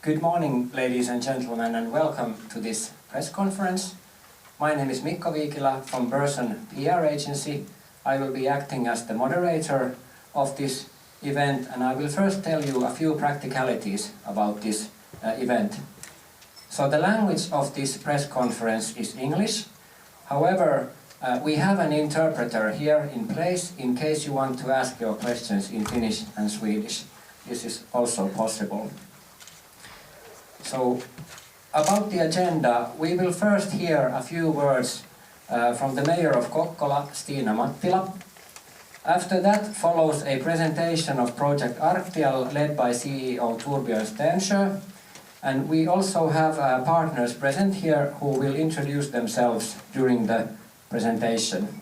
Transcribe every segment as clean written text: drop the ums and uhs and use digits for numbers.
Good morning, ladies and gentlemen, and welcome to this press conference. My name is Mikko Viikila from Berson PR Agency. I will be acting as the moderator of this event, and I will first tell you a few practicalities about this event. So the language of this press conference is English. However, we have an interpreter here in place in case you want to ask your questions in Finnish and Swedish. This is also possible. So, about the agenda, we will first hear a few words from the Mayor of Kokkola, Stina Mattila. After that follows a presentation of Project Arctial led by CEO Torbjörn Sternsjö. And we also have partners present here who will introduce themselves during the presentation.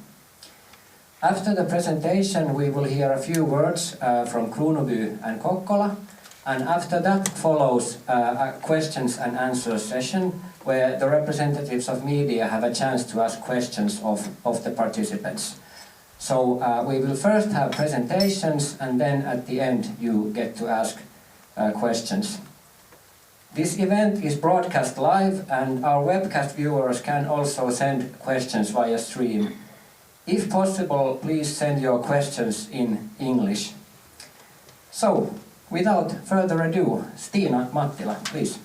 After the presentation, we will hear a few words from Kronoby and Kokkola. And after that follows a questions and answers session where the representatives of media have a chance to ask questions of the participants. So we will first have presentations, and then at the end you get to ask questions. This event is broadcast live, and our webcast viewers can also send questions via stream. If possible, please send your questions in English. So, without further ado, Stina Mattila, please.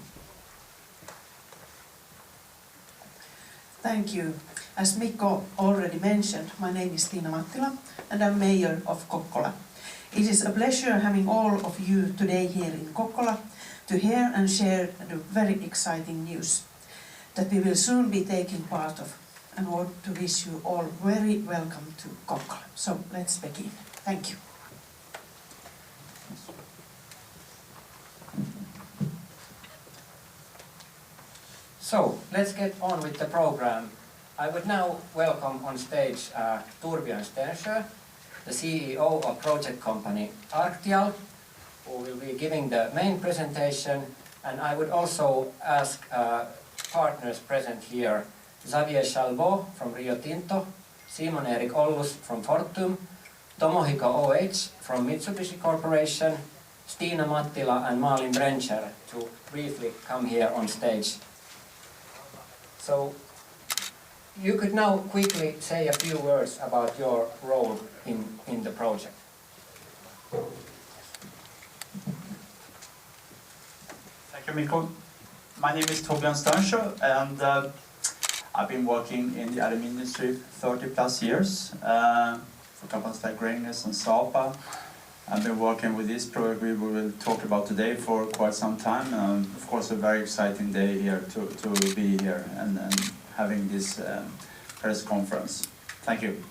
Thank you. As Mikko already mentioned, my name is Stina Mattila and I'm Mayor of Kokkola. It is a pleasure having all of you today here in Kokkola to hear and share the very exciting news that we will soon be taking part of, and want to wish you all very welcome to Kokkola. So let's begin. Thank you. So, let's get on with the program. I would now welcome on stage Torbjörn Sternsjö, the CEO of project company Arctial, who will be giving the main presentation, and I would also ask partners present here, Xavier Chalbault from Rio Tinto, Simon Erik Ollus from Fortum, Tomohiko OH from Mitsubishi Corporation, Stina Mattila and Malin Brencher to briefly come here on stage. So, you could now quickly say a few words about your role in the project. Thank you, Mikko. My name is Torbjörn Sternsjö, and I've been working in the aluminium industry 30 plus years for companies like Gränges and Sapa. I've been working with this project we will talk about today for quite some time. Of course, a very exciting day here to be here and having this press conference. Thank you.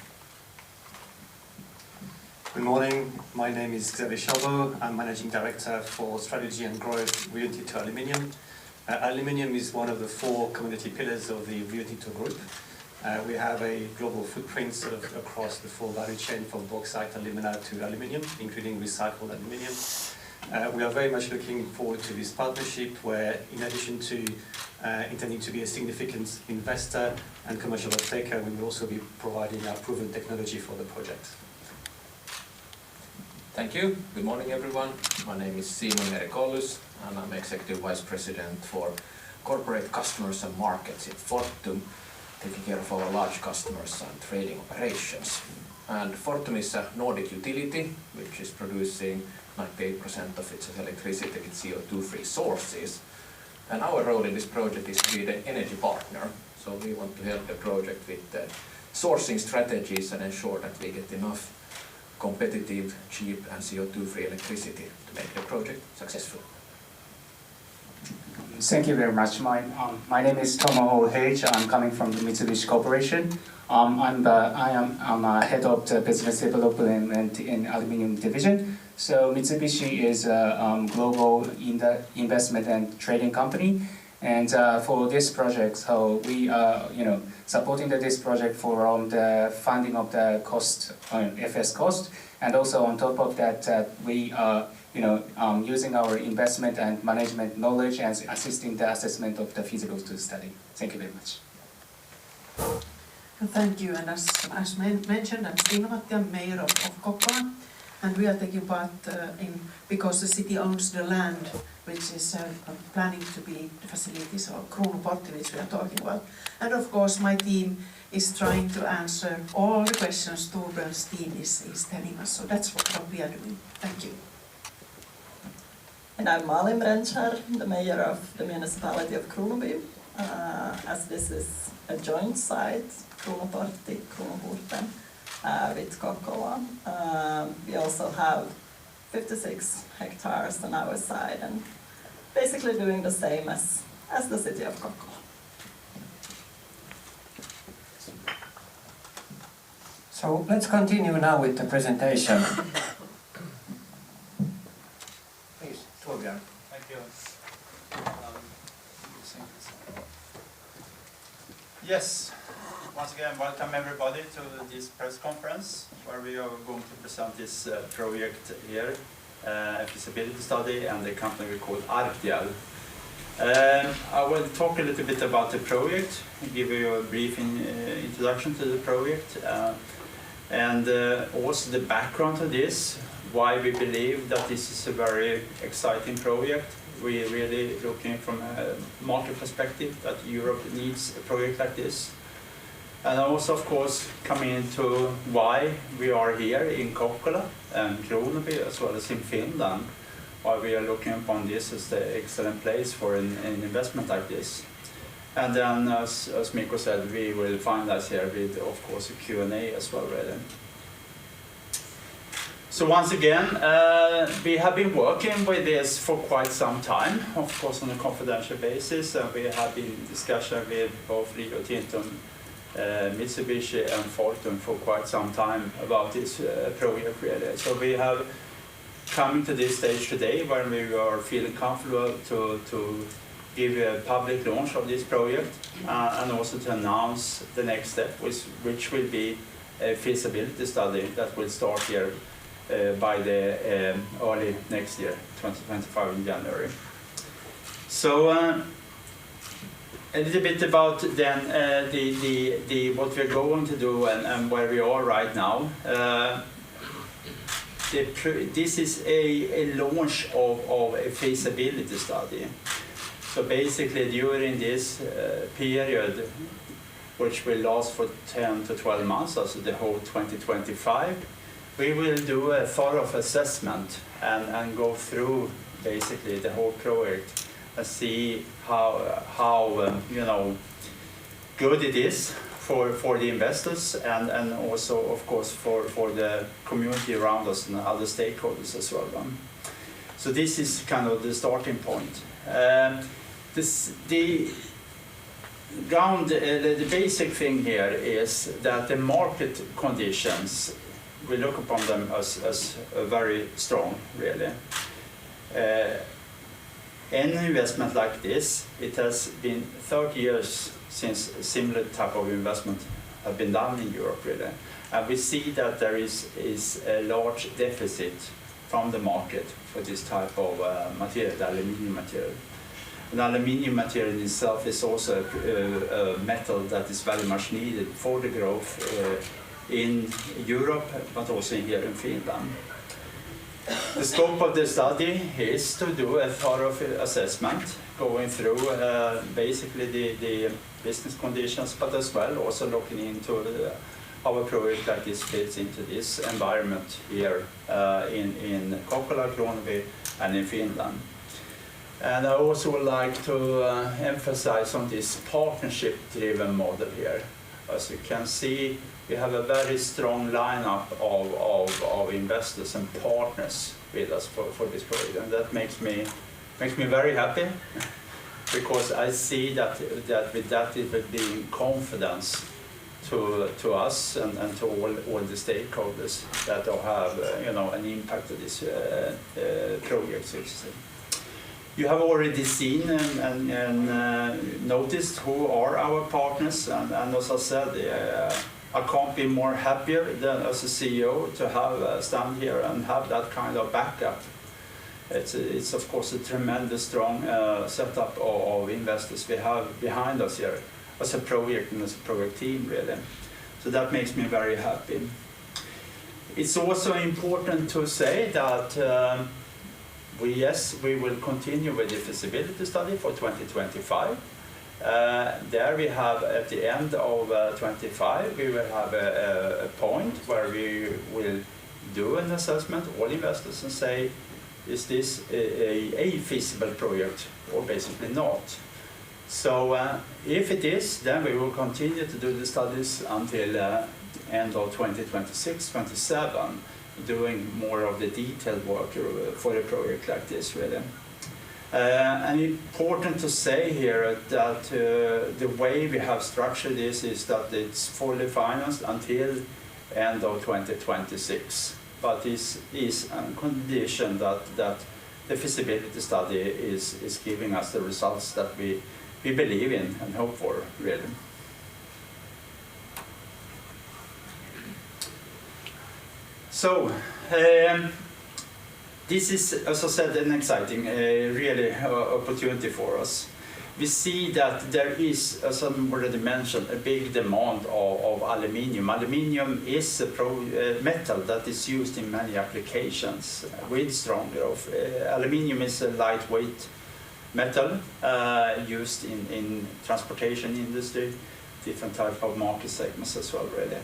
Good morning. My name is Xavier Chalbault. I'm Managing Director for Strategy and Growth Rio Tinto Aluminium. Aluminium is one of the 4 community pillars of the Rio Tinto Group. We have a global footprint sort of across the full value chain from bauxite, alumina to aluminium, including recycled aluminium. We are very much looking forward to this partnership where, in addition to intending to be a significant investor and commercial off-taker, we will also be providing our proven technology for the project. Thank you. Good morning, everyone. My name is Simon Erik Ollus, and I'm Executive Vice President for Corporate Customers and Markets in Fortum, taking care of our large customers and trading operations. And Fortum is a Nordic utility which is producing 98% of its electricity with CO2-free sources. And our role in this project is to be the energy partner. So we want to help the project with the sourcing strategies and ensure that we get enough competitive, cheap and CO2-free electricity to make the project successful. Thank you very much. My name is Tomohiko OH. I'm coming from the Mitsubishi Corporation. I'm head of the business development in aluminium division. So Mitsubishi is a global investment and trading company, and for this project, so we are supporting this project for the funding of the cost, FS cost, and also on top of that, we are using our investment and management knowledge and assisting the assessment of the feasibility study. Thank you very much. Thank you. And as mentioned, I'm Stina Mattila, Mayor of Kokkola. and we are taking part because the city owns the land, which is planning to be the facilities or Kruunuportti, which we are talking about. And of course, my team is trying to answer all the questions Torbjörn's team is telling us. So that's what we are doing. Thank you. And I'm Malin Brenchar, the mayor of the municipality of Kronoby. As this is a joint site, Kruunuportti, Kruunuporten, with Kokkola. We also have 56 hectares on our side and basically doing the same as the city of Kokkola. So let's continue now with the presentation. Please, Torbjörn. Thank you. Yes, once again, welcome everybody to this press conference where we are going to present this project here, a feasibility study and the company called Arctial. I will talk a little bit about the project, give you a brief introduction to the project, and also the background to this, why we believe that this is a very exciting project. We're really looking from a market perspective that Europe needs a project like this. And also, of course, coming into why we are here in Kokkola and Kronoby, as well as in Finland, why we are looking upon this as the excellent place for an investment like this. And then, as Mikko said, we will finalize here with, of course, a Q&A as well, really. So once again, we have been working with this for quite some time, of course on a confidential basis, and we have been in discussion with both Rio Tinto, Mitsubishi and Fortum for quite some time about this project, really. So we have come to this stage today where we are feeling comfortable to give a public launch of this project and also to announce the next step, which will be a feasibility study that will start here by the early next year, 2025 in January. So a little bit about then what we're going to do and where we are right now. This is a launch of a feasibility study. So basically during this period, which will last for 10 to 12 months, also the whole 2025, we will do a thorough assessment and go through basically the whole project and see how you know, good it is for the investors and also of course for the community around us and other stakeholders as well. So this is kind of the starting point. The basic thing here is that the market conditions, we look upon them as very strong, really. Any investment like this, it has been 30 years since a similar type of investment have been done in Europe, really. And we see that there is a large deficit from the market for this type of material, the aluminium material. And aluminium material in itself is also a metal that is very much needed for the growth in Europe, but also here in Finland. The scope of the study is to do a thorough assessment, going through basically the business conditions, but as well also looking into how a project like this fits into this environment here in Kokkola, Kronoby, and in Finland. And I also would like to emphasize on this partnership-driven model here. As you can see, we have a very strong lineup of investors and partners with us for this project, and that makes me very happy because I see that with that it will be confidence to us and to all the stakeholders that will have you know, an impact of this project. You have already seen and noticed who are our partners, and as I said, I can't be more happier than as a CEO to have stand here and have that kind of backup. It's of course a tremendous strong setup of investors we have behind us here as a project and as a project team, really. So that makes me very happy. It's also important to say that we will continue with the feasibility study for 2025. There we have, at the end of 25, we will have a point where we will do an assessment, all investors, and say, is this a feasible project or basically not? So if it is, then we will continue to do the studies until end of 2026, 27, doing more of the detailed work for a project like this, really. And important to say here that the way we have structured this is that it's fully financed until end of 2026. But this is a condition that the feasibility study is giving us the results that we believe in and hope for, really. So, this is, as I said, an exciting, really opportunity for us. We see that there is, as I already mentioned, a big demand of aluminium. Aluminium is a metal that is used in many applications with strong growth. Aluminium is a lightweight metal used in transportation industry, different type of market segments as well, really.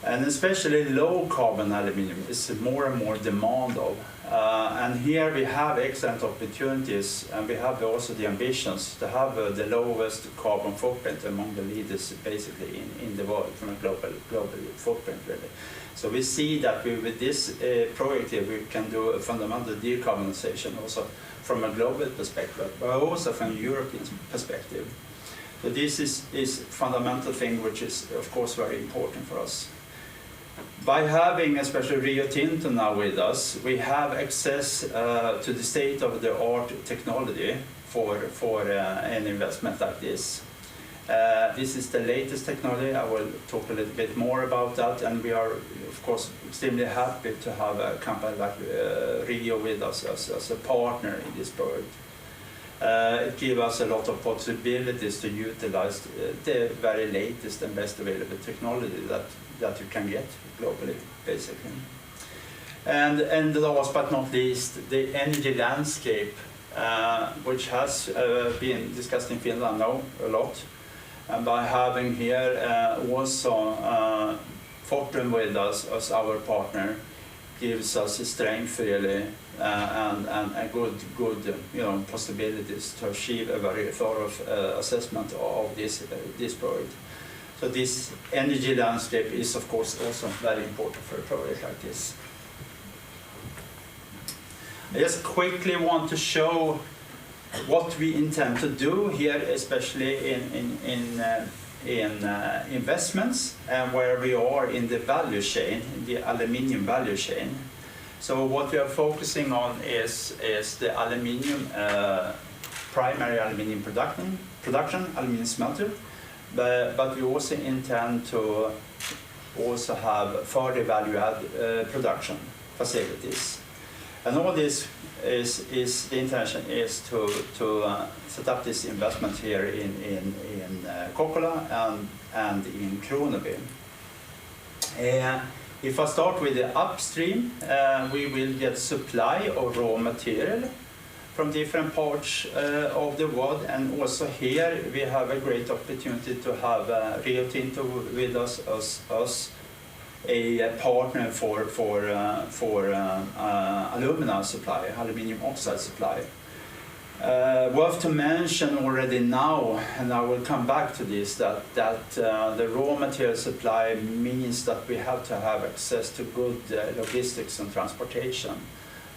And especially low carbon aluminium is more and more demand of. And here we have excellent opportunities, and we have also the ambitions to have the lowest carbon footprint among the leaders basically in the world from a global footprint, really. So we see that with this project here we can do a fundamental decarbonization also from a global perspective, but also from a European perspective. So this is fundamental thing which is of course very important for us. By having especially Rio Tinto now with us, we have access to the state-of-the-art technology for an investment like this. This is the latest technology. I will talk a little bit more about that, and we are of course extremely happy to have a company like Rio with us as a partner in this project. It gives us a lot of possibilities to utilize the very latest and best available technology that you can get globally, basically. And last but not least, the energy landscape, which has been discussed in Finland now a lot. And by having here also Fortum with us as our partner, gives us a strength really and a good possibilities to achieve a very thorough assessment of this project. So this energy landscape is of course also very important for a project like this. I just quickly want to show what we intend to do here, especially in investments and where we are in the value chain, in the aluminium value chain. So what we are focusing on is the aluminium, primary aluminium production, aluminium smelter, but we also intend to also have further value add production facilities. And all this is the intention is to set up this investment here in Kokkola and in Kronoby. If I start with the upstream, we will get supply of raw material from different parts of the world, and also here we have a great opportunity to have Rio Tinto with us as a partner for alumina supply, aluminium oxide supply. Worth to mention already now, and I will come back to this, that the raw material supply means that we have to have access to good logistics and transportation.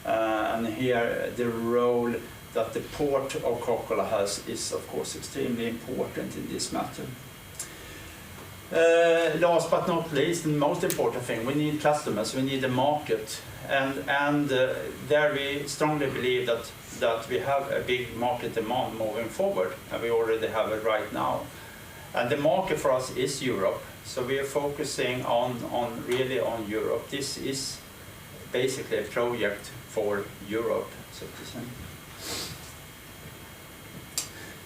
And here the role that the port of Kokkola has is of course extremely important in this matter. Last but not least, the most important thing, we need customers, we need a market, and there we strongly believe that we have a big market demand moving forward, and we already have it right now. And the market for us is Europe, so we are focusing really on Europe. This is basically a project for Europe, so to say.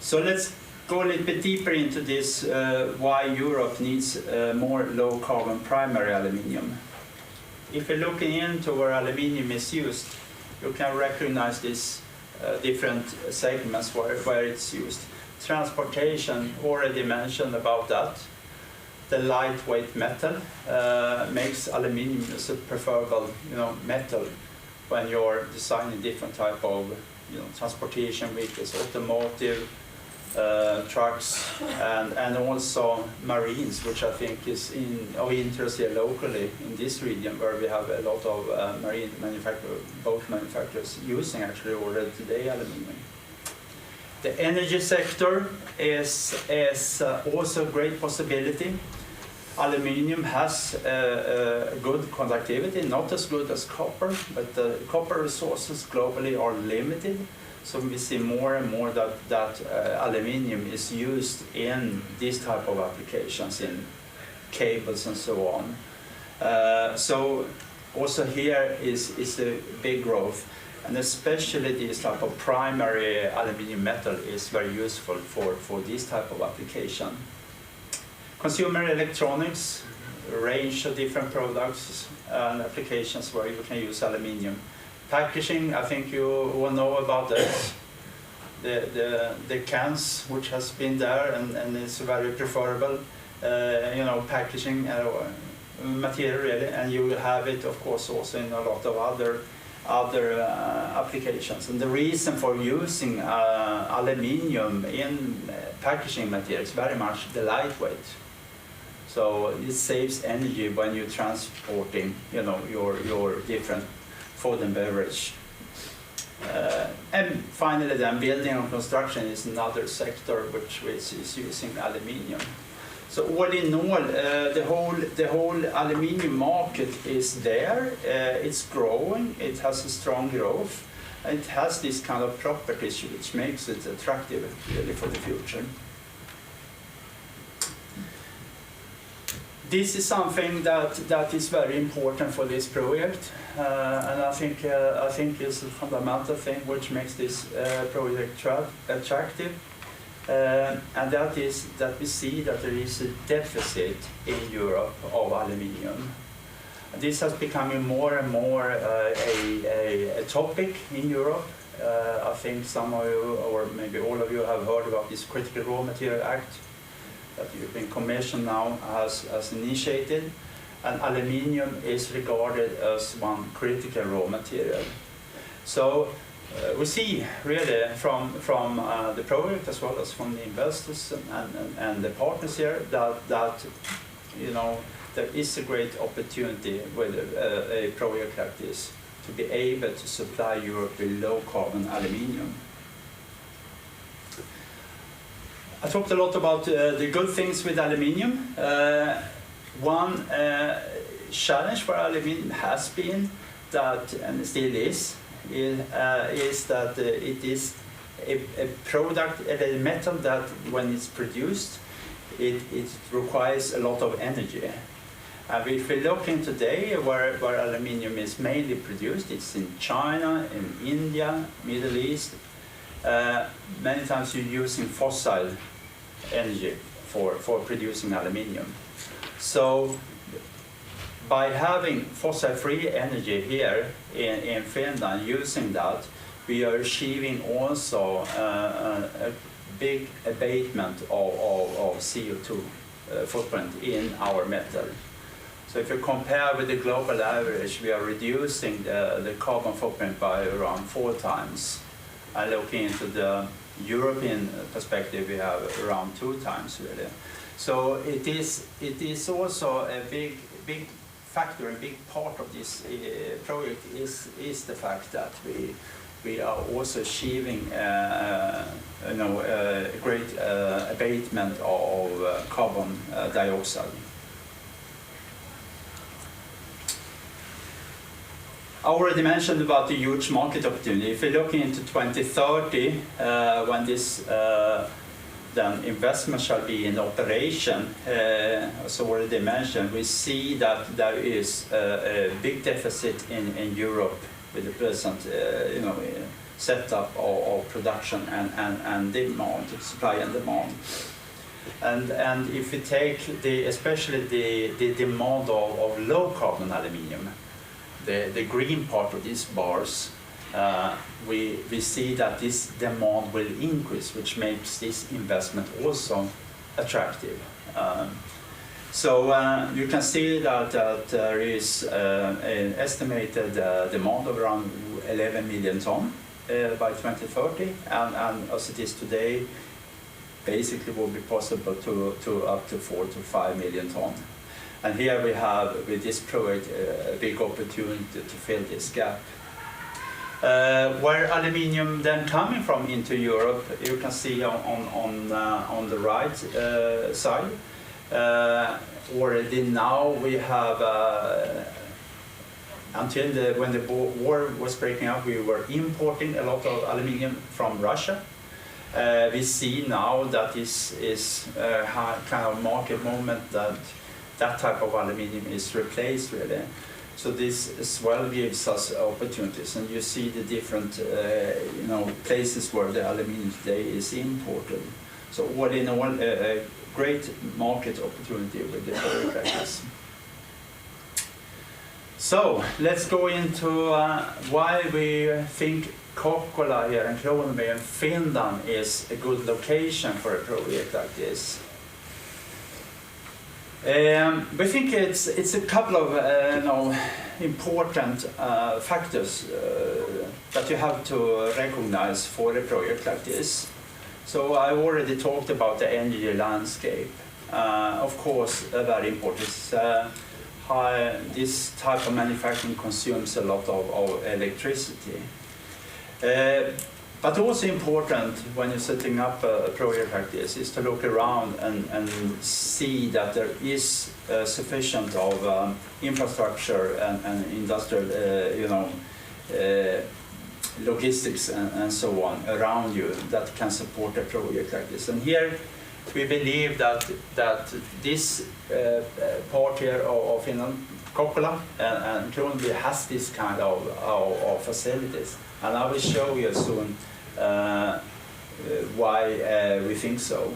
So let's go a little bit deeper into this, why Europe needs more low carbon primary aluminium. if you're looking into where aluminium is used, you can recognize these different segments where it's used. Transportation, already mentioned about that. The lightweight metal makes aluminium as a preferable, metal when you're designing different type of, transportation vehicles, automotive, trucks, and also marines, which I think is of interest here locally in this region, where we have a lot of marine boat manufacturers using actually already today aluminium. The energy sector is also a great possibility. Aluminium has good conductivity, not as good as copper, but the copper resources globally are limited. So we see more and more that aluminium is used in these type of applications, in cables and so on. So also here is a big growth, and especially this type of primary aluminium metal is very useful for this type of application. Consumer electronics, a range of different products and applications where you can use aluminium. Packaging, I think you all know about this. The cans, which has been there and is very preferable, packaging material really, and you will have it, of course, also in a lot of other applications. And the reason for using aluminium in packaging material is very much the lightweight. So it saves energy when you're transporting, your different food and beverage. And finally, then building and construction is another sector which is using aluminium. So all in all, the whole aluminium market is there. It's growing. It has a strong growth. And it has this kind of properties which makes it attractive really for the future. This is something that is very important for this project, and I think is a fundamental thing which makes this project attractive, and that is that we see that there is a deficit in Europe of aluminium. This has becoming more and more a topic in Europe. I think some of you, or maybe all of you, have heard about this Critical Raw Material Act that the European Commission now has initiated, and aluminium is regarded as one critical raw material. So we see really from the project as well as from the investors and the partners here that there is a great opportunity with a project like this to be able to supply Europe with low carbon aluminium. I talked a lot about the good things with aluminium. One challenge for aluminium has been that, and still is that it is a product, a metal that when it's produced, it requires a lot of energy. If we look in today where aluminium is mainly produced, it's in China, in India, Middle East. Many times you're using fossil energy for producing aluminium. So by having fossil-free energy here in Finland, using that, we are achieving also a big abatement of CO2 footprint in our metal. So if you compare with the global average, we are reducing the carbon footprint by around 4 times. And looking into the European perspective, we have around 2 times really. So it is also a big factor, a big part of this project is the fact that we are also achieving a great abatement of carbon dioxide. I already mentioned about the huge market opportunity. If you're looking into 2030, when this then investment shall be in operation, as already mentioned, we see that there is a big deficit in Europe with the present setup of production and demand, supply and demand. And if we take especially the demand of low carbon aluminium, the green part of these bars, we see that this demand will increase, which makes this investment also attractive. So you can see that there is an estimated demand of around 11 million ton by 2030, and as it is today, basically will be possible to up to 4 to 5 million ton. And here we have, with this project, a big opportunity to fill this gap. Where aluminium then coming from into Europe, you can see on the right side. Already now we have, until when the war was breaking up, we were importing a lot of aluminium from Russia. We see now that this is a kind of market moment that type of aluminium is replaced really. So this as well gives us opportunities, and you see the different places where the aluminium today is imported. So all in all, a great market opportunity with the project like this. So let's go into why we think Kokkola here in Kronoby in Finland is a good location for a project like this. We think it's a couple of important factors that you have to recognize for a project like this. So I already talked about the energy landscape. Of course, very important. This type of manufacturing consumes a lot of electricity. But also important when you're setting up a project like this is to look around and see that there is sufficient of infrastructure and industrial, logistics and so on around you that can support a project like this. And here we believe that this part here of Finland, Kokkola and Kronoby has this kind of facilities. And I will show you soon why we think so.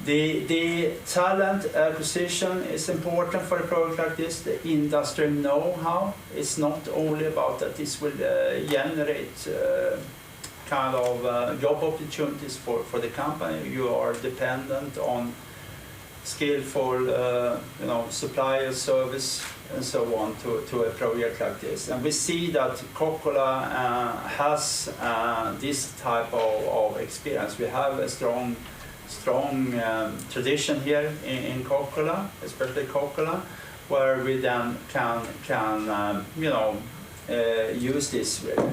The talent acquisition is important for a project like this. The industrial know-how is not only about that this will generate kind of job opportunities for the company. You are dependent on skillful supplier service and so on to a project like this. And we see that Kokkola has this type of experience. We have a strong tradition here in Kokkola, especially Kokkola, where we then can use this really.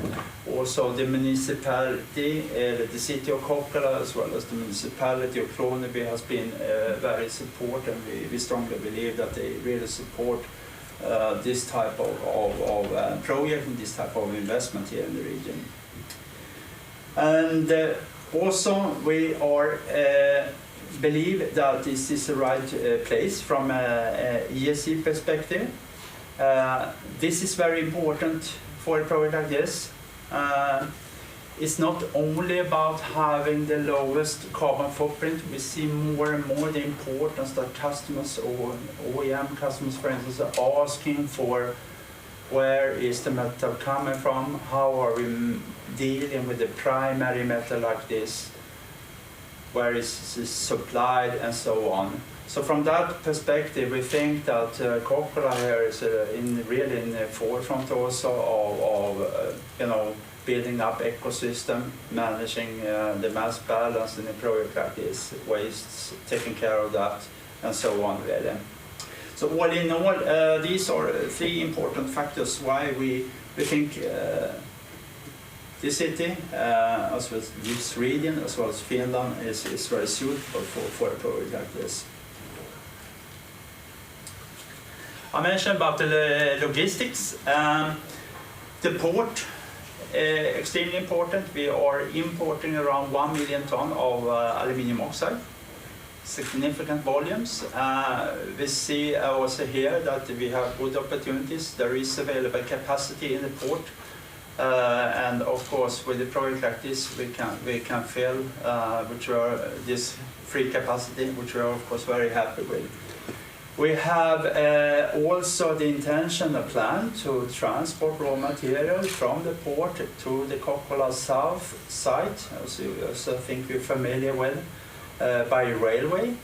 Also the municipality, the city of Kokkola as well as the municipality of Kronoby has been very supportive, and we strongly believe that they really support this type of project and this type of investment here in the region. And also we are believe that this is the right place from an ESG perspective. This is very important for a project like this. It's not only about having the lowest carbon footprint. We see more and more the importance that customers or OEM customers, for instance, are asking for where is the metal coming from, how are we dealing with the primary metal like this, where is it supplied, and so on. So from that perspective, we think that Kokkola here is really in the forefront also of building up ecosystem, managing the mass balance in a project like this, wastes, taking care of that, and so on really. So all in all, these are three important factors why we think this city, as well as this region, as well as Finland, is very suitable for a project like this. I mentioned about the logistics. The port, extremely important. We are importing around 1 million ton of aluminium oxide, significant volumes. We see also here that we have good opportunities. There is available capacity in the port. And of course, with a project like this, we can fill this free capacity, which we are of course very happy with. We have also the intention, a plan to transport raw material from the port to the Kokkola South site, as you also think you're familiar with, by railway.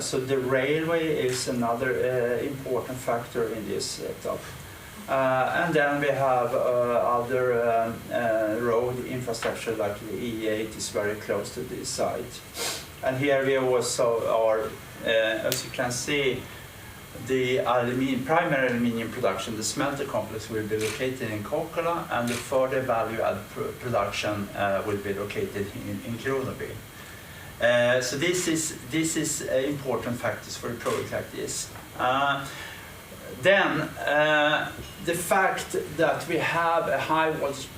So the railway is another important factor in this setup. And then we have other road infrastructure, like the E8 is very close to this site. And here we also are, as you can see, the primary aluminium production, the smelter complex, will be located in Kokkola, and the further value-add production will be located in Kronoby. So this is important factors for a project like this. Then the fact that we have a high voltage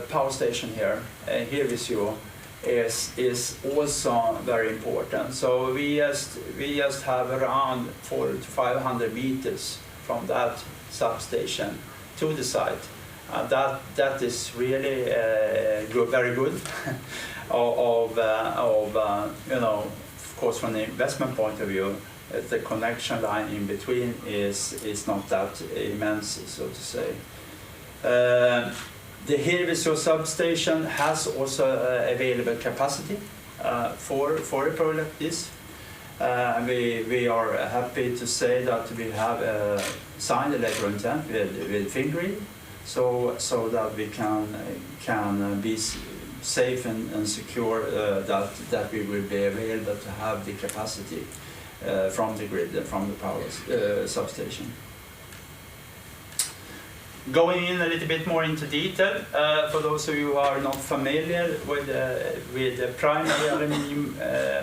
power station here, Hirvisjo, is also very important. So we just have around 400 to 500 meters from that substation to the site. That is really very good. Of course, from the investment point of view, the connection line in between is not that immense, so to say. The Hirvisjo substation has also available capacity for a project like this. We are happy to say that we have signed a letter of intent with Fingrid, so that we can be safe and secure that we will be available to have the capacity from the grid and from the power substation. Going in a little bit more into detail, for those of you who are not familiar with primary aluminium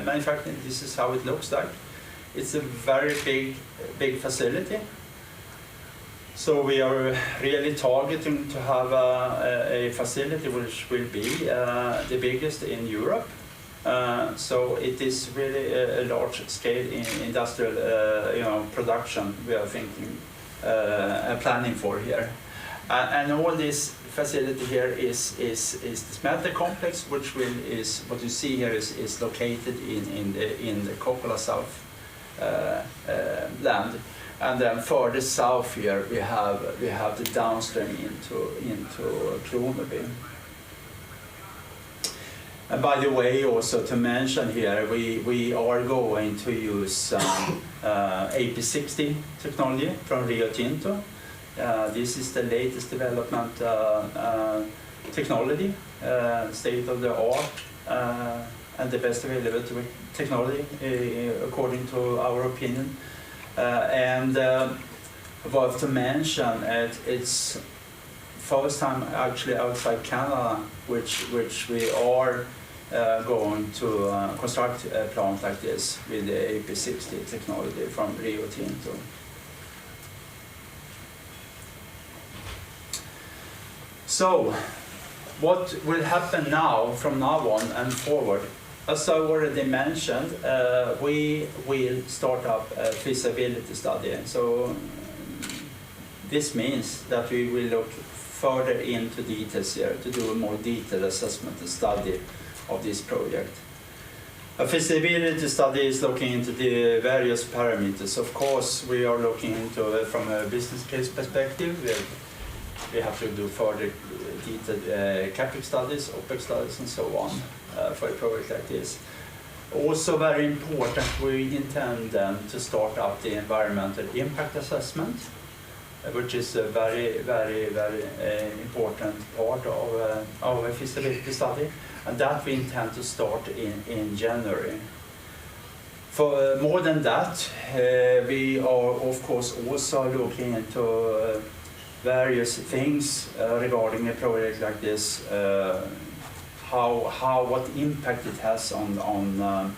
manufacturing, this is how it looks like. It's a very big facility. So we are really targeting to have a facility which will be the biggest in Europe. So it is really a large scale industrial production we are thinking and planning for here. And all this facility here is the smelter complex, which is what you see here is located in the Kokkola South land. And then further south here we have the downstream into Kronoby. And by the way, also to mention here, we are going to use AP60 technology from Rio Tinto. This is the latest development technology, state of the art, and the best available technology according to our opinion. And worth to mention, it's first time actually outside Canada which we are going to construct a plant like this with the AP60 technology from Rio Tinto. So, what will happen now, from now on and forward? As I already mentioned, we will start up a feasibility study. So, this means that we will look further into details here to do a more detailed assessment and study of this project. A feasibility study is looking into the various parameters. Of course, we are looking into it from a business case perspective. We have to do further detailed CapEx studies, OpEx studies, and so on for a project like this. Also very important, we intend then to start up the environmental impact assessment, which is a very important part of a feasibility study, and that we intend to start in January. For more than that, we are of course also looking into various things regarding a project like this, what impact it has on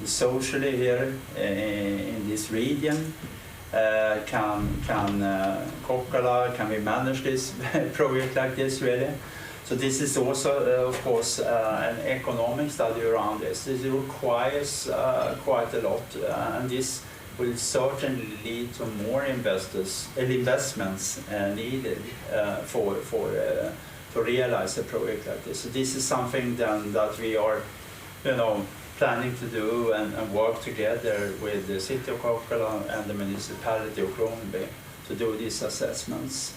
socially here in this region. Can Kokkola, can we manage this project like this really? So this is also of course an economic study around this. This requires quite a lot, and this will certainly lead to more investments needed to realize a project like this. So this is something then that we are, planning to do and work together with the City of Kokkola and the municipality of Kronoby to do these assessments.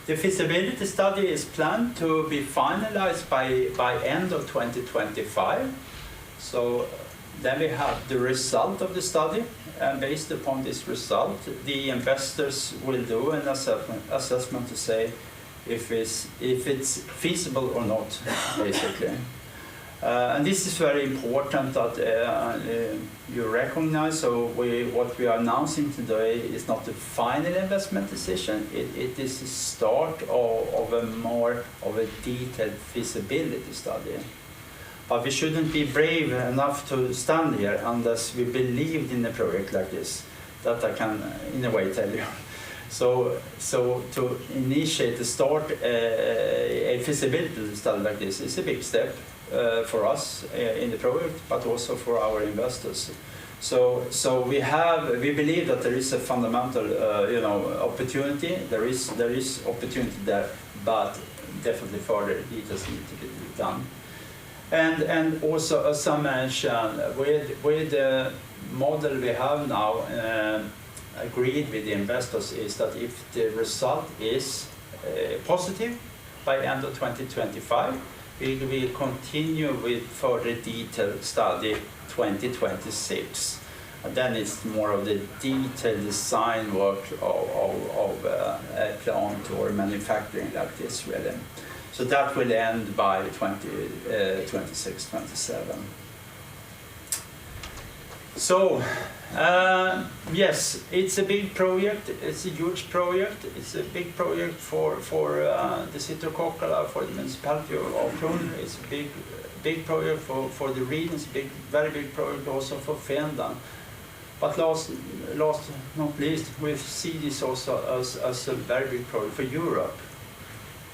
The feasibility study is planned to be finalized by end of 2025. So then we have the result of the study, and based upon this result, the investors will do an assessment to say if it's feasible or not, basically. And this is very important that you recognize. So what we are announcing today is not the final investment decision. It is the start of a more of a detailed feasibility study. But we shouldn't be brave enough to stand here unless we believed in a project like this. That I can, in a way, tell you. So to initiate to start a feasibility study like this is a big step for us in the project, but also for our investors. So we believe that there is a fundamental opportunity. There is opportunity there, but definitely further details need to be done. And also, as I mentioned, with the model we have now agreed with the investors is that if the result is positive by end of 2025, we will continue with further detailed study 2026. And then it's more of the detailed design work of a plant or manufacturing like this, really. So that will end by 2026, 27. So, yes, it's a big project. It's a huge project. It's a big project for the City of Kokkola, for the municipality of Kronoby. It's a big project for the region. It's a very big project also for Finland. But last not least, we see this also as a very big project for Europe.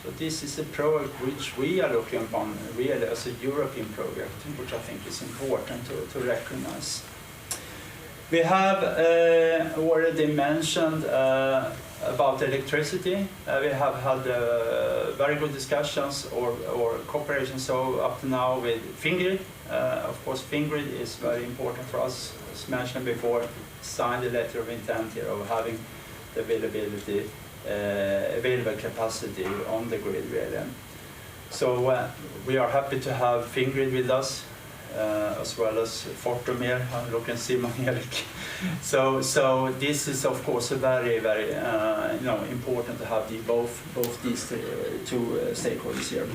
So this is a project which we are looking upon really as a European project, which I think is important to recognize. We have already mentioned about electricity. We have had very good discussions or cooperation so up to now with Fingrid. Of course, Fingrid is very important for us. As mentioned before, signed a letter of intent here of having the available capacity on the grid, really. So we are happy to have Fingrid with us, as well as Fortum here. I'm looking Simon Erik. So this is of course a very important to have both these two stakeholders here.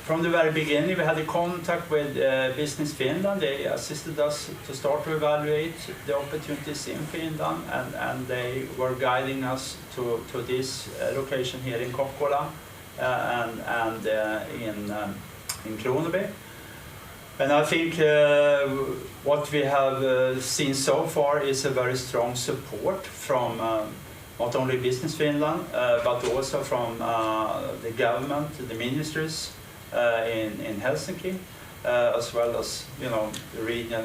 From the very beginning, we had a contact with Business Finland. They assisted us to start to evaluate the opportunities in Finland, and they were guiding us to this location here in Kokkola and in Kronoby. And I think what we have seen so far is a very strong support from not only Business Finland, but also from the government, the ministries, in Helsinki, as well as the region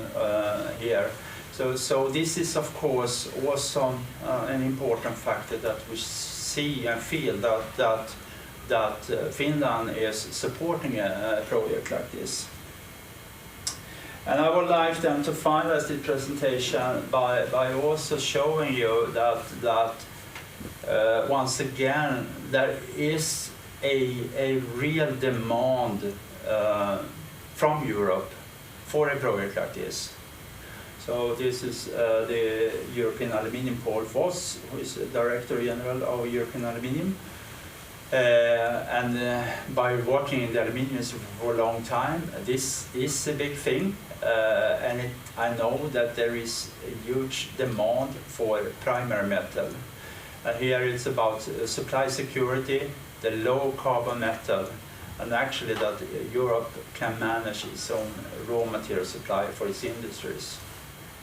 here. So this is of course also an important factor that we see and feel that Finland is supporting a project like this. And I would like then to finalize the presentation by also showing you that once again there is a real demand from Europe for a project like this. So this is the European Aluminium Paul Voss, who is the Director General of European Aluminium. And by working in the aluminium industry for a long time, this is a big thing. And I know that there is a huge demand for primary metal. And here it's about supply security, the low carbon metal, and actually that Europe can manage its own raw material supply for its industries.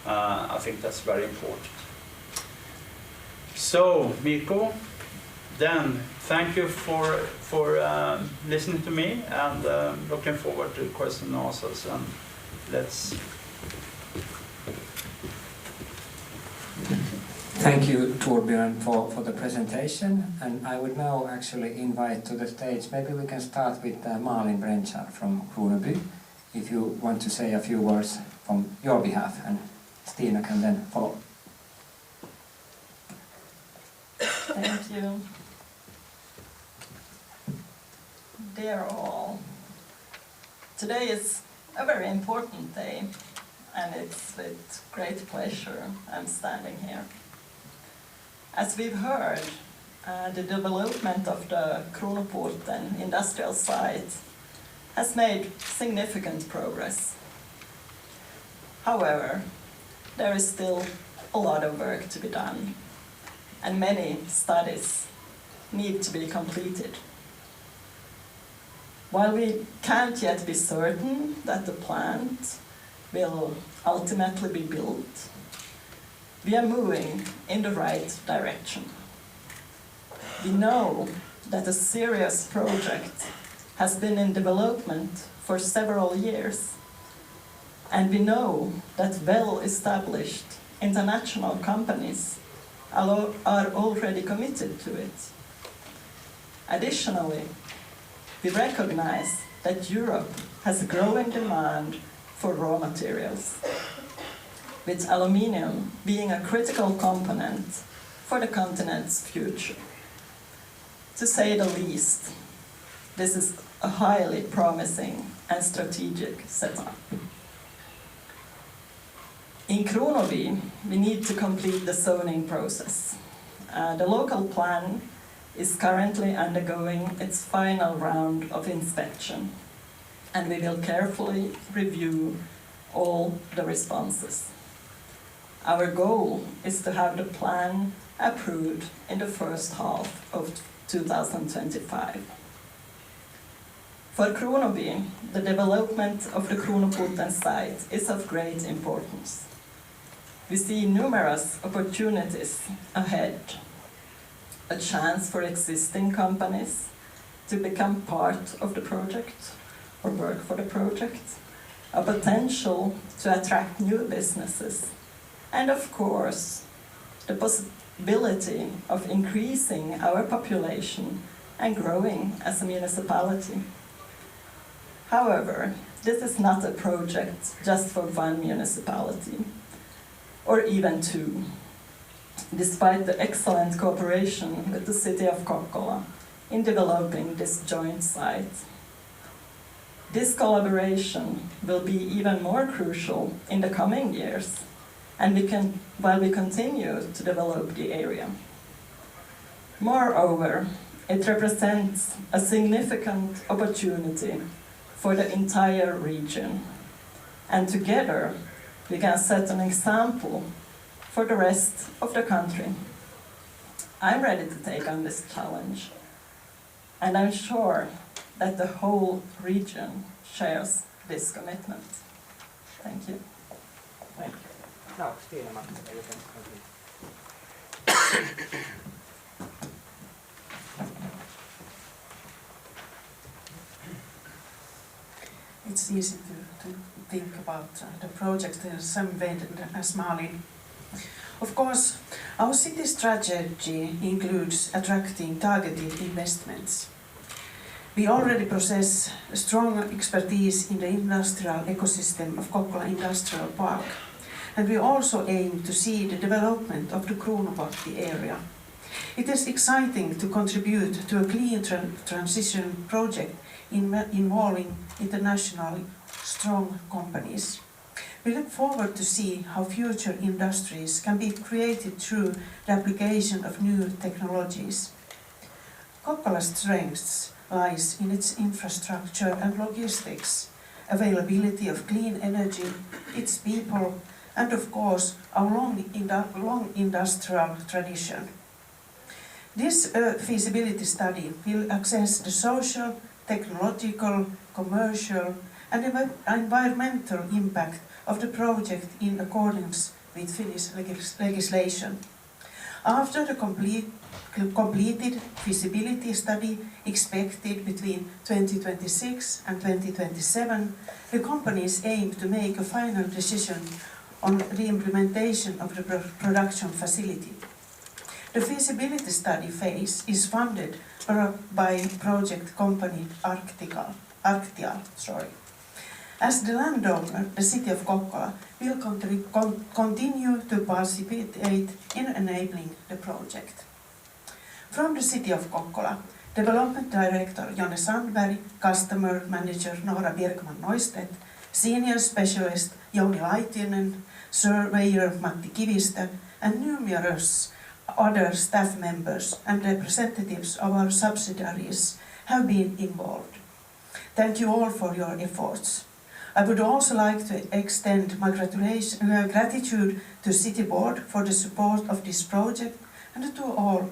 I think that's very important. So, Mikko, then thank you for listening to me, and looking forward to questions and answers. And let's. Thank you, Torbjörn, for the presentation. And I would now actually invite to the stage, maybe we can start with Malin Brenchar from Kronoby, if you want to say a few words from your behalf, and Stina can then follow. Thank you. Dear all, today is a very important day, and it's with great pleasure I'm standing here. As we've heard, the development of the Kronoporten industrial site has made significant progress. However, there is still a lot of work to be done, and many studies need to be completed. While we can't yet be certain that the plant will ultimately be built, we are moving in the right direction. We know that a serious project has been in development for several years, and we know that well-established international companies are already committed to it. Additionally, we recognize that Europe has a growing demand for raw materials, with aluminium being a critical component for the continent's future. To say the least, this is a highly promising and strategic setup. In Kronoby, we need to complete the zoning process. The local plan is currently undergoing its final round of inspection, and we will carefully review all the responses. Our goal is to have the plan approved in the first half of 2025. For Kronoby, the development of the Kronoporten site is of great importance. We see numerous opportunities ahead. A chance for existing companies to become part of the project or work for the project, a potential to attract new businesses, and of course, the possibility of increasing our population and growing as a municipality. However, this is not a project just for one municipality, or even two, despite the excellent cooperation with the city of Kokkola in developing this joint site. This collaboration will be even more crucial in the coming years, and while we continue to develop the area. Moreover, it represents a significant opportunity for the entire region, and together we can set an example for the rest of the country. I'm ready to take on this challenge, and I'm sure that the whole region shares this commitment. Thank you. Thank you. Now, Stina, you can continue. It's easy to think about the project in the same way as Malin. Of course, our city strategy includes attracting targeted investments. We already possess strong expertise in the industrial ecosystem of Kokkola Industrial Park, and we also aim to see the development of the Kronoportti area. It is exciting to contribute to a clean transition project involving internationally strong companies. We look forward to see how future industries can be created through the application of new technologies. Kokkola's strengths lies in its infrastructure and logistics, availability of clean energy, its people, and of course our long industrial tradition. This feasibility study will assess the social, technological, commercial, and environmental impact of the project in accordance with Finnish legislation. After the completed feasibility study expected between 2026 and 2027, the companies aim to make a final decision on the implementation of the production facility. The feasibility study phase is funded by project company Arctial. As the landowner, the City of Kokkola will continue to participate in enabling the project. From the City of Kokkola, Development Director Jonne Sandberg, Customer Manager Nora Bjerkman-Neustedt, Senior Specialist Jouni Laitinen, Surveyor Matti Kivistö, and numerous other staff members and representatives of our subsidiaries have been involved. Thank you all for your efforts. I would also like to extend my gratitude to City Board for the support of this project and to all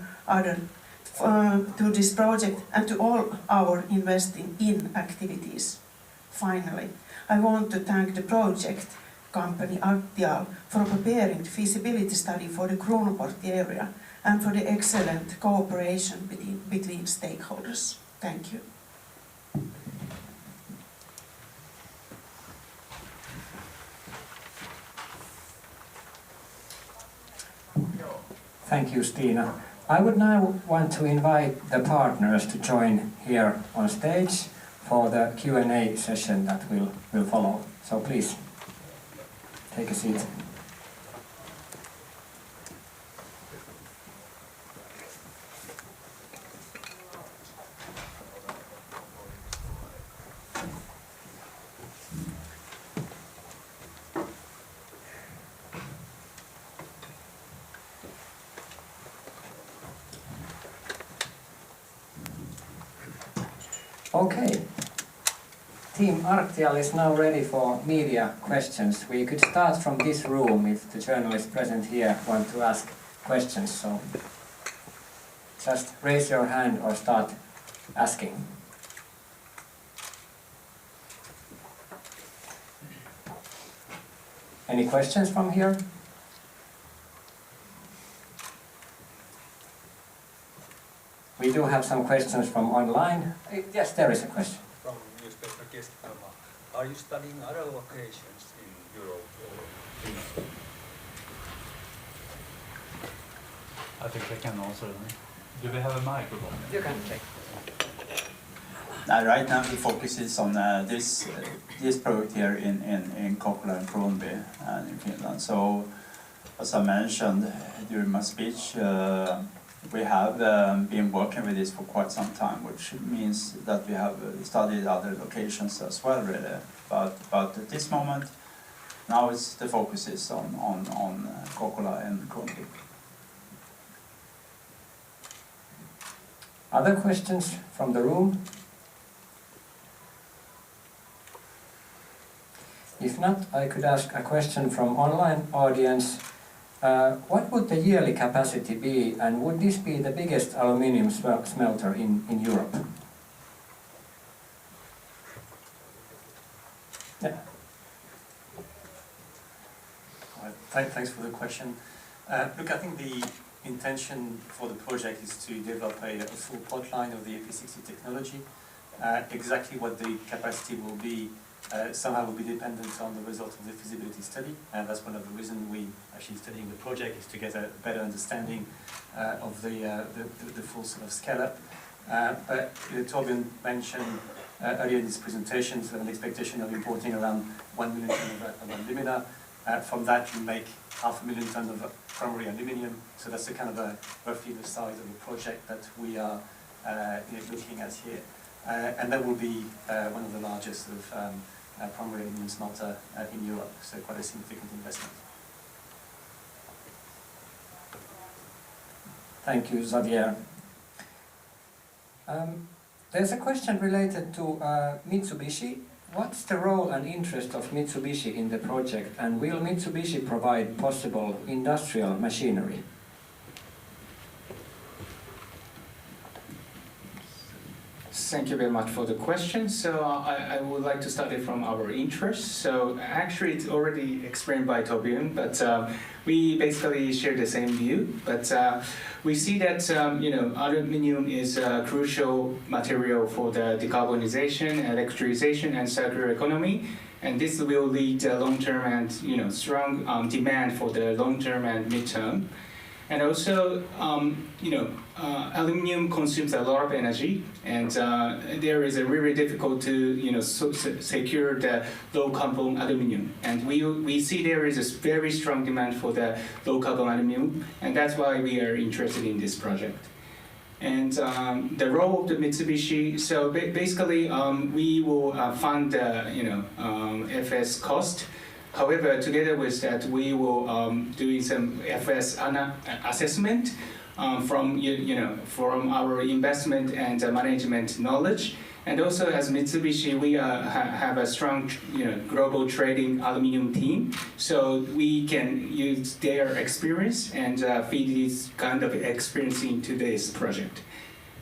our investing in activities. Finally, I want to thank the project company Arctial for preparing the feasibility study for the Kruunuportti area and for the excellent cooperation between stakeholders. Thank you. Thank you, Stina. I would now want to invite the partners to join here on stage for the Q&A session that will follow. So please, take a seat. Okay. Team Arctial is now ready for media questions. We could start from this room if the journalists present here want to ask questions. So just raise your hand or start asking. Any questions from here? We do have some questions from online. Yes, there is a question. From newspaper Keski-Tama. Are you studying other locations in Europe or Finland? I think I can answer. Do we have a microphone? You can take. Right now the focus is on this project here in Kokkola and Kronoby in Finland. So, as I mentioned during my speech, we have been working with this for quite some time, which means that we have studied other locations as well, really. But at this moment, now the focus is on Kokkola and Kronoby. Other questions from the room? If not, I could ask a question from online audience. What would the yearly capacity be, and would this be the biggest aluminium smelter in Europe? Yeah. Thanks for the question. Look, I think the intention for the project is to develop a full pipeline of the AP60 technology. Exactly what the capacity will be somehow will be dependent on the result of the feasibility study, and that's one of the reasons we actually studying the project, is to get a better understanding of the full sort of scale up. But Torbjörn mentioned earlier in his presentation an expectation of importing around 1 million tonnes of alumina. From that you make 500,000 tonnes of primary aluminium, so that's the kind of roughly the size of the project that we are looking at here. And that will be one of the largest sort of primary aluminium smelter in Europe, so quite a significant investment. Thank you, Xavier. There's a question related to Mitsubishi. What's the role and interest of Mitsubishi in the project, and will Mitsubishi provide possible industrial machinery? Thank you very much for the question. So I would like to start it from our interest. So actually it's already explained by Torbjörn, but we basically share the same view. But we see that aluminium is a crucial material for the decarbonization, electrification, and circular economy. And this will lead to long-term and strong demand for the long-term and mid-term. And also, aluminum consumes a lot of energy, and there is a really difficult to secure the low carbon aluminum. And we see there is a very strong demand for the low carbon aluminum, and that's why we are interested in this project. And the role of the Mitsubishi, so basically we will fund the FS cost. However, together with that, we will do some FS assessment from our investment and management knowledge. And also, as Mitsubishi, we have a strong, global trading aluminum team. So we can use their experience and feed this kind of experience into this project.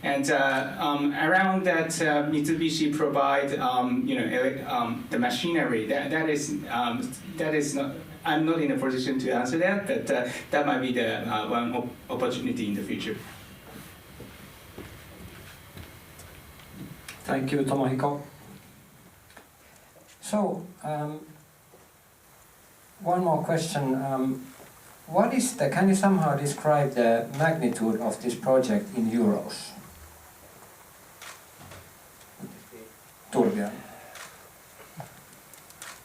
And around that, Mitsubishi provide, the machinery. That is not. I'm not in a position to answer that, but that might be the one opportunity in the future. Thank you, Tomohiko. So, one more question. Can you somehow describe the magnitude of this project in euros? Torbjörn.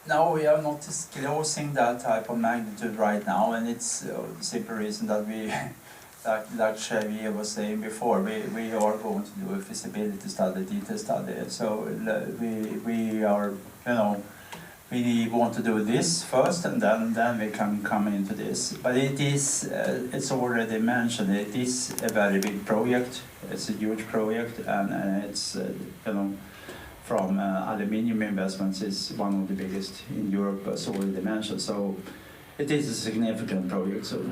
No, we are not disclosing that type of magnitude right now, and it's the simple reason that we, like Xavier was saying before, we are going to do a feasibility study, detail study. So we are, we want to do this first, and then we can come into this. But it is, it's already mentioned, it is a very big project. It's a huge project, and it's, from aluminium investments is one of the biggest in Europe, as already mentioned. So it is a significant project. So,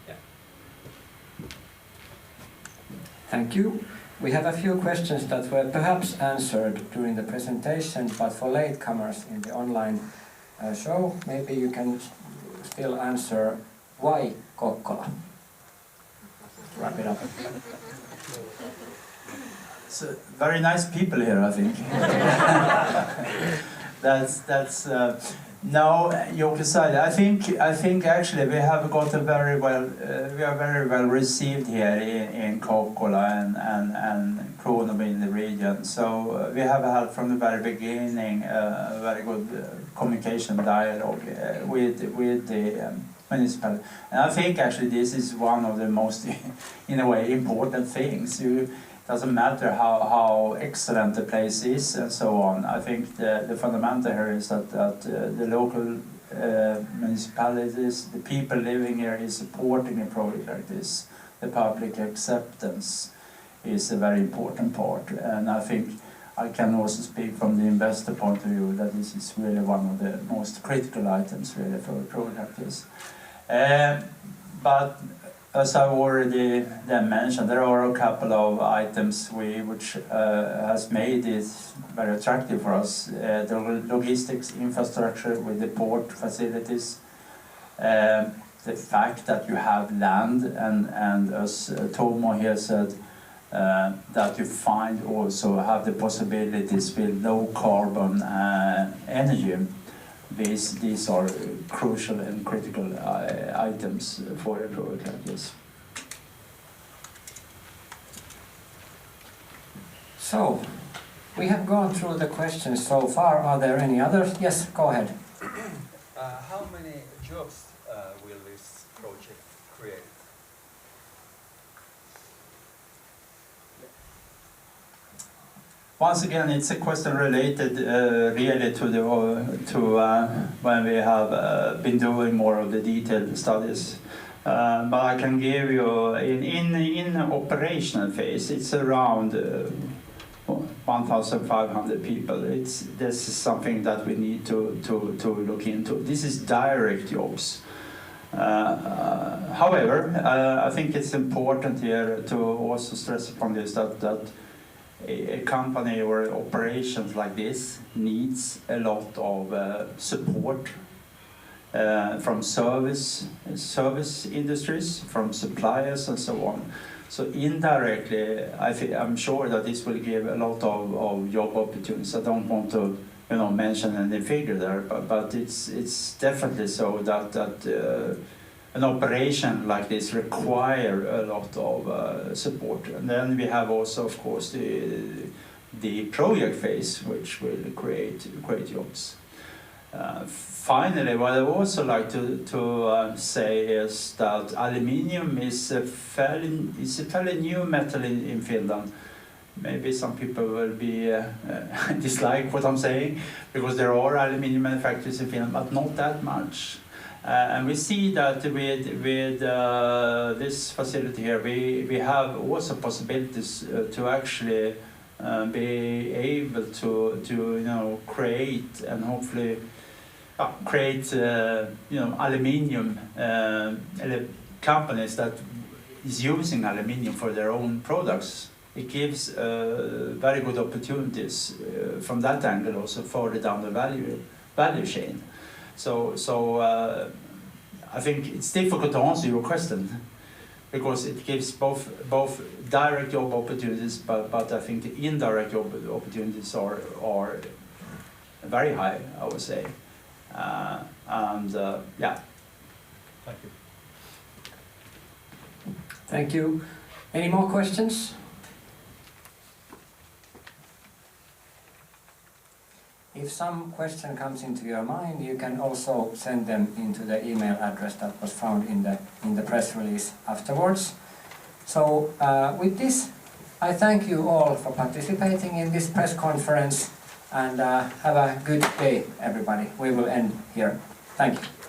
yeah. Thank you. We have a few questions that were perhaps answered during the presentation, but for latecomers in the online show, maybe you can still answer why Kokkola. Wrap it up. So very nice people here, I think. that's no, joke aside. I think actually we have got a very well, we are very well received here in Kokkola and Kronoby in the region. So we have had from the very beginning a very good communication dialogue with the municipality. And I think actually this is one of the most, in a way, important things. Doesn't matter how excellent the place is and so on. I think the fundamental here is that the local municipalities, the people living here is supporting a project like this. The public acceptance is a very important part, and I think I can also speak from the investor point of view that this is really one of the most critical items really for a project like this. But as I've already then mentioned, there are a couple of items which has made it very attractive for us. The logistics infrastructure with the port facilities, the fact that you have land, and as Tomo here said, that you find also have the possibilities with low carbon energy. These are crucial and critical items for a project like this. So, we have gone through the questions so far. Are there any others? Yes, go ahead. How many jobs will this project create? Once again, it's a question related really to when we have been doing more of the detailed studies. But I can give you in operational phase, it's around 1,500 people. This is something that we need to look into. This is direct jobs. However, I think it's important here to also stress upon this that a company or operations like this needs a lot of support from service industries, from suppliers and so on. So indirectly, I'm sure that this will give a lot of job opportunities. I don't want to mention any figure there, but it's definitely so that an operation like this require a lot of support. And then we have also, of course, the project phase, which will create jobs. Finally, what I would also like to say is that aluminium is a fairly new metal in Finland. Maybe some people will be dislike what I'm saying, because there are aluminium manufacturers in Finland, but not that much. And we see that with this facility here, we have also possibilities to actually be able to create and hopefully create aluminium companies that is using aluminium for their own products. It gives very good opportunities from that angle also further down the value chain. So I think it's difficult to answer your question, because it gives both direct job opportunities, but I think the indirect job opportunities are very high, I would say. Yeah. Thank you. Thank you. Any more questions? If some question comes into your mind, you can also send them into the email address that was found in the press release afterwards. So with this, I thank you all for participating in this press conference, and have a good day, everybody. We will end here. Thank you.